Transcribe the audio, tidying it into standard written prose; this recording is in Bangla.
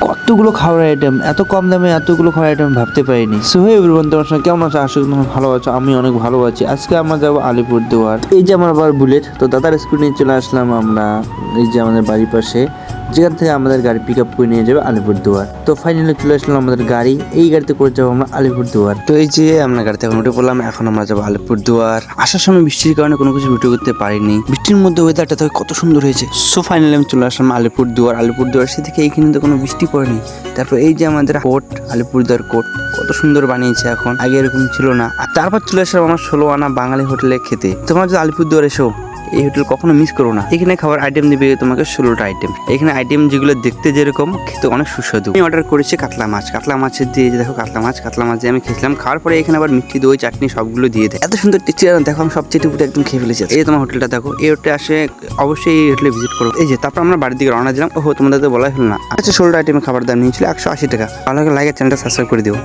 কতগুলো খাবার আইটেম, এত কম দামে এতগুলো খাবার আইটেম ভাবতে পারিনি। সো হে এভরিওয়ান, তোমার সঙ্গে কেমন আছো? আশা করি তোমরা ভালো আছো। আমি অনেক ভালো আছি। আজকে আমরা যাবো আলিপুরদুয়ার। এই যে আমার আবার বুলেট, তো দাদার স্কুটি নিয়ে চলে আসলাম আমরা এই যে আমাদের বাড়ির পাশে, যেখান থেকে আমাদের গাড়ি পিক আপ করে নিয়ে যাবে আলিপুরদুয়ার। তো ফাইনালি চলে আসলাম আমাদের গাড়ি, এই গাড়িতে করে যাবো আমরা আলিপুরদুয়ার। তো এই যে আমরা গাড়িতে এখন উঠে পড়লাম, এখন আমরা যাবো আলিপুরদুয়ার। আসার সময় বৃষ্টির কারণে কোনো কিছু ভিডিও করতে পারিনি, বৃষ্টির মধ্যে ওয়েদারটা তো কত সুন্দর হয়েছে। সো ফাইনালি আমি চলে আসলাম আলিপুরদুয়ার। আলিপুরদুয়ার সে থেকে এইখানে তো কোনো বৃষ্টি পড়েনি। তারপর এই যে আমাদের কোর্ট, আলিপুরদুয়ার কোর্ট কত সুন্দর বানিয়েছে, এখন আগে এরকম ছিল না। আর তারপর চলে আসলাম আমার 16 আনা বাঙালি হোটেলে খেতে। তোমরা যদি আলিপুরদুয়ার এসো এই হোটেল কখনো মিস করো না। এখানে খাবার আইটেম দিবে তোমাকে 16টা আইটেম। এখানে আইটেম যেগুলো দেখতে যেরকম খেতে অনেক সুস্বাদু। আমি অর্ডার করেছি কাতলা মাছ। কাতলা মাছের দিয়ে দেখো কাতলা মাছ দিয়ে আমি খেয়েছিলাম। খাওয়ার পরে এখানে আবার মিষ্টি দই চাটনি সবগুলো দিয়ে দেয়, এত সুন্দর টেস্টি। দেখো আমি সব চেটে পুটে একদম খেয়ে ফেলেছি। এই যে তোমার হোটেলটা দেখো, এই হোটেলে আসে অবশ্যই এই হোটেলে ভিজিট করো। এই যে তারপর আমরা বাড়ির দিকে রওনা দিলাম। ওহো, তোমাদের তো বলাই হলো না। আচ্ছা, 16টা আইটেমের খাবার দাম নিয়েছিল 180 টাকা। ভালো লাগে চ্যানেলটা সাবস্ক্রাইব করে দিও।